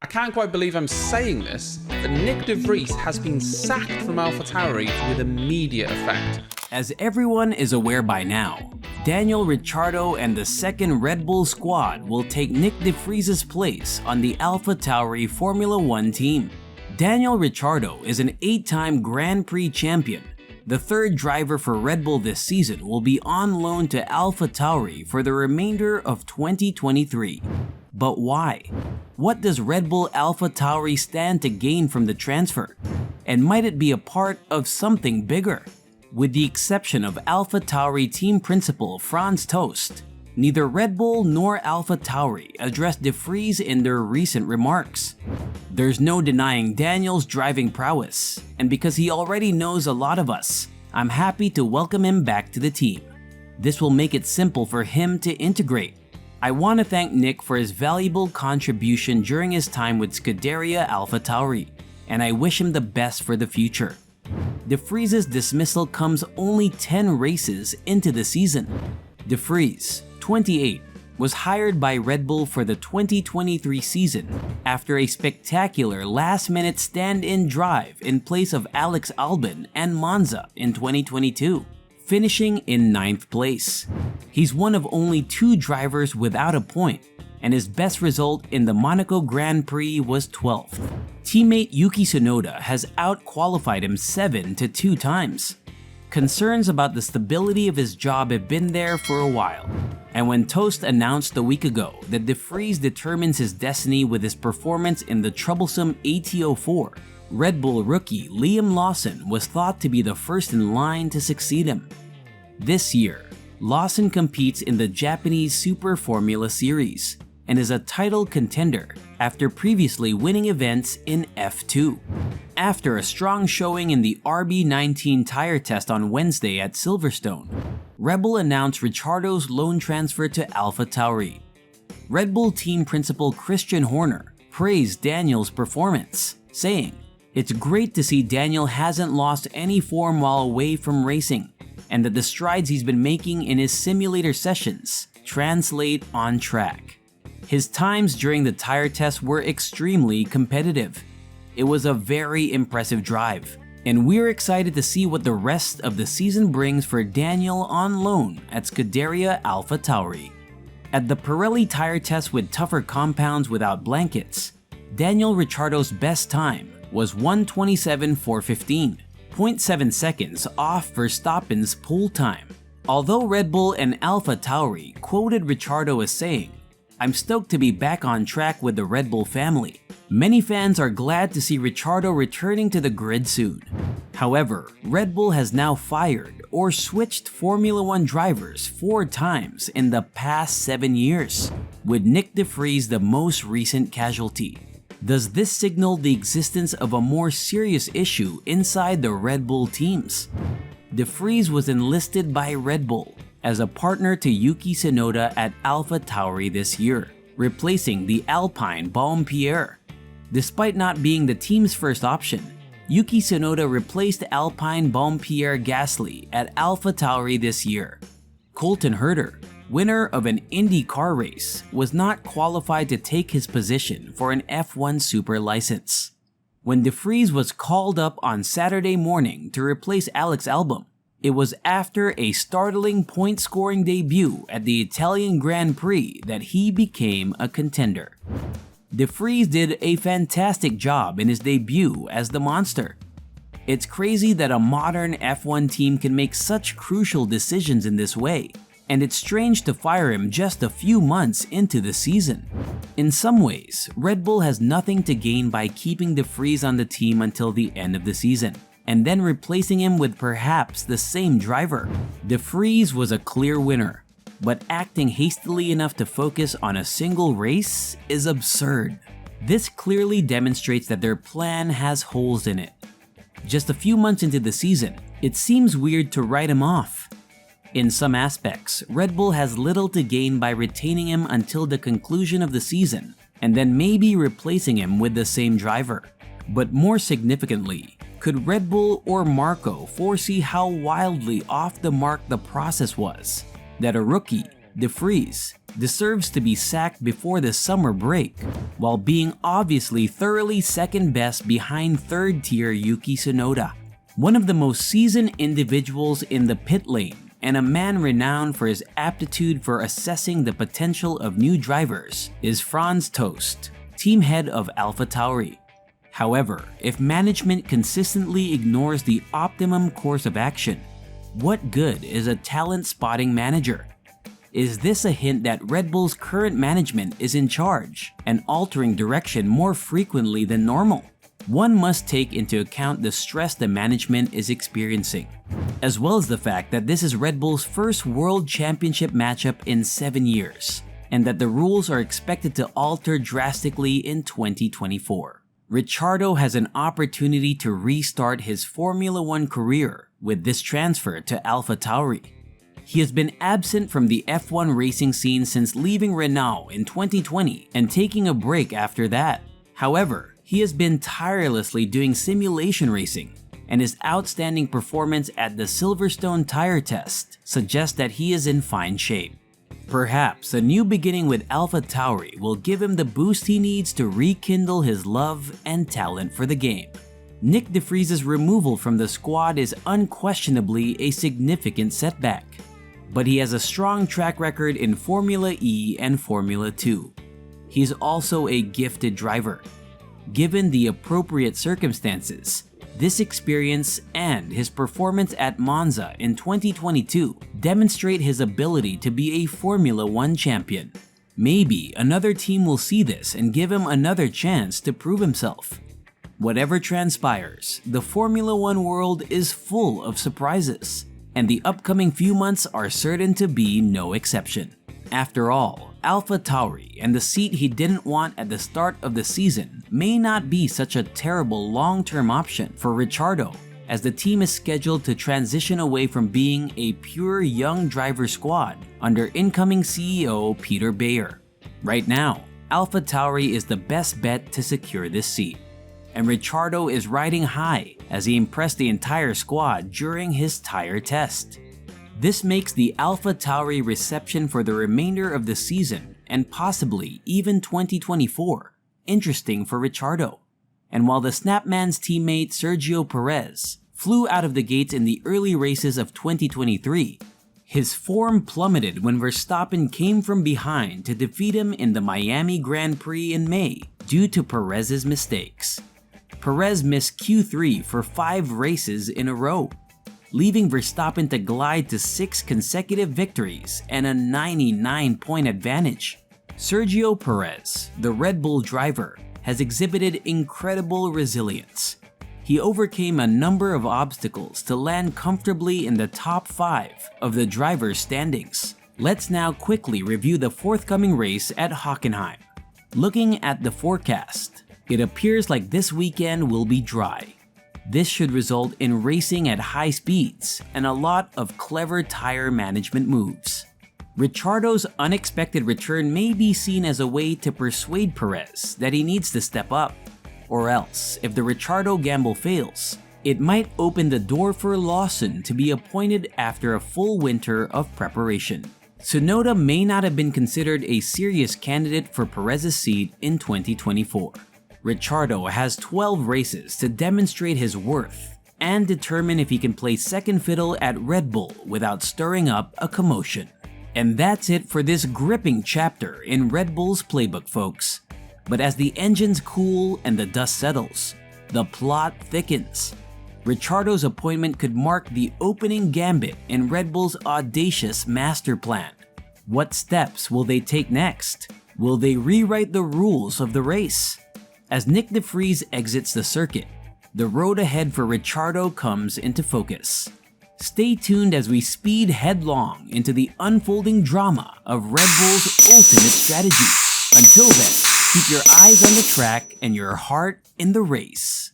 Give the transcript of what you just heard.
I can't quite believe I'm saying this, but Nyck De Vries has been sacked from AlphaTauri with immediate effect. As everyone is aware by now, Daniel Ricciardo and the second Red Bull squad will take Nyck De Vries' place on the AlphaTauri Formula 1 team. Daniel Ricciardo is an 8-time Grand Prix champion. The third driver for Red Bull this season will be on loan to AlphaTauri for the remainder of 2023. But why? What does Red Bull AlphaTauri stand to gain from the transfer? And might it be a part of something bigger? With the exception of AlphaTauri team principal Franz Tost, neither Red Bull nor AlphaTauri addressed De Vries in their recent remarks. There's no denying Daniel's driving prowess, and because he already knows a lot of us, I'm happy to welcome him back to the team. This will make it simple for him to integrate. I want to thank Nyck for his valuable contribution during his time with Scuderia AlphaTauri, and I wish him the best for the future. De Vries' dismissal comes only 10 races into the season. De Vries, 28, was hired by Red Bull for the 2023 season after a spectacular last-minute stand-in drive in place of Alex Albon and Monza in 2022, finishing in 9th place. He's one of only 2 drivers without a point, and his best result in the Monaco Grand Prix was 12th. Teammate Yuki Tsunoda has out-qualified him 7-2 times. Concerns about the stability of his job have been there for a while, and when Tost announced a week ago that De Vries determines his destiny with his performance in the troublesome AT04, Red Bull rookie Liam Lawson was thought to be the first in line to succeed him. This year, Lawson competes in the Japanese Super Formula Series and is a title contender after previously winning events in F2. After a strong showing in the RB19 tire test on Wednesday at Silverstone, Red Bull announced Ricciardo's loan transfer to AlphaTauri. Red Bull team principal Christian Horner praised Daniel's performance, saying, "It's great to see Daniel hasn't lost any form while away from racing, and that the strides he's been making in his simulator sessions translate on track." His times during the tire test were extremely competitive. It was a very impressive drive, and we're excited to see what the rest of the season brings for Daniel on loan at Scuderia AlphaTauri. At the Pirelli tire test with tougher compounds without blankets, Daniel Ricciardo's best time was 1:27.415, 0.7 seconds off Verstappen's pole time. Although Red Bull and AlphaTauri quoted Ricciardo as saying, "I'm stoked to be back on track with the Red Bull family," many fans are glad to see Ricciardo returning to the grid soon. However, Red Bull has now fired or switched Formula 1 drivers 4 times in the past 7 years, with Nyck De Vries the most recent casualty. Does this signal the existence of a more serious issue inside the Red Bull teams? De Vries was enlisted by Red Bull as a partner to Yuki Tsunoda at AlphaTauri this year, replacing the Alpine Baumpierre. Despite not being the team's first option, Yuki Tsunoda replaced Alpine Baumpierre Gasly at AlphaTauri this year. Colton Herter, winner of an Indy car race, was not qualified to take his position for an F1 Super license. When De Vries was called up on Saturday morning to replace Alex Albon, it was after a startling point-scoring debut at the Italian Grand Prix that he became a contender. De Vries did a fantastic job in his debut as the monster. It's crazy that a modern F1 team can make such crucial decisions in this way, and it's strange to fire him just a few months into the season. In some ways, Red Bull has nothing to gain by keeping De Vries on the team until the end of the season, and then replacing him with perhaps the same driver. De Vries was a clear winner, but acting hastily enough to focus on a single race is absurd. This clearly demonstrates that their plan has holes in it. Just a few months into the season, it seems weird to write him off. In some aspects, Red Bull has little to gain by retaining him until the conclusion of the season, and then maybe replacing him with the same driver. But more significantly, could Red Bull or Marco foresee how wildly off the mark the process was? That a rookie, De Vries deserves to be sacked before the summer break, while being obviously thoroughly second best behind third-tier Yuki Tsunoda. One of the most seasoned individuals in the pit lane and a man renowned for his aptitude for assessing the potential of new drivers is Franz Tost, team head of AlphaTauri. However, if management consistently ignores the optimum course of action, what good is a talent spotting manager? Is this a hint that Red Bull's current management is in charge and altering direction more frequently than normal? One must take into account the stress the management is experiencing, as well as the fact that this is Red Bull's first World Championship matchup in 7 years, and that the rules are expected to alter drastically in 2024. Ricciardo has an opportunity to restart his Formula One career with this transfer to AlphaTauri. He has been absent from the F1 racing scene since leaving Renault in 2020 and taking a break after that. However, he has been tirelessly doing simulation racing, and his outstanding performance at the Silverstone tire test suggests that he is in fine shape. Perhaps a new beginning with AlphaTauri will give him the boost he needs to rekindle his love and talent for the game. Nyck De Vries' removal from the squad is unquestionably a significant setback, but he has a strong track record in Formula E and Formula 2. He's also a gifted driver. Given the appropriate circumstances, this experience and his performance at Monza in 2022 demonstrate his ability to be a Formula One champion. Maybe another team will see this and give him another chance to prove himself. Whatever transpires, the Formula One world is full of surprises, and the upcoming few months are certain to be no exception. After all, AlphaTauri and the seat he didn't want at the start of the season may not be such a terrible long-term option for Ricciardo, as the team is scheduled to transition away from being a pure young driver squad under incoming CEO Peter Bayer. Right now, AlphaTauri is the best bet to secure this seat, and Ricciardo is riding high as he impressed the entire squad during his tire test. This makes the AlphaTauri reception for the remainder of the season and possibly even 2024 interesting for Ricciardo. And while the Snapman's teammate Sergio Perez flew out of the gates in the early races of 2023, his form plummeted when Verstappen came from behind to defeat him in the Miami Grand Prix in May due to Perez's mistakes. Perez missed Q3 for 5 races in a row, leaving Verstappen to glide to 6 consecutive victories and a 99-point advantage. Sergio Perez, the Red Bull driver, has exhibited incredible resilience. He overcame a number of obstacles to land comfortably in the top 5 of the drivers' standings. Let's now quickly review the forthcoming race at Hockenheim. Looking at the forecast, it appears like this weekend will be dry. This should result in racing at high speeds and a lot of clever tire management moves. Ricciardo's unexpected return may be seen as a way to persuade Perez that he needs to step up. Or else, if the Ricciardo gamble fails, it might open the door for Lawson to be appointed after a full winter of preparation. Tsunoda may not have been considered a serious candidate for Perez's seat in 2024. Ricciardo has 12 races to demonstrate his worth and determine if he can play second fiddle at Red Bull without stirring up a commotion. And that's it for this gripping chapter in Red Bull's playbook, folks. But as the engines cool and the dust settles, the plot thickens. Ricciardo's appointment could mark the opening gambit in Red Bull's audacious master plan. What steps will they take next? Will they rewrite the rules of the race? As Nyck De Vries exits the circuit, the road ahead for Ricciardo comes into focus. Stay tuned as we speed headlong into the unfolding drama of Red Bull's ultimate strategy. Until then, keep your eyes on the track and your heart in the race.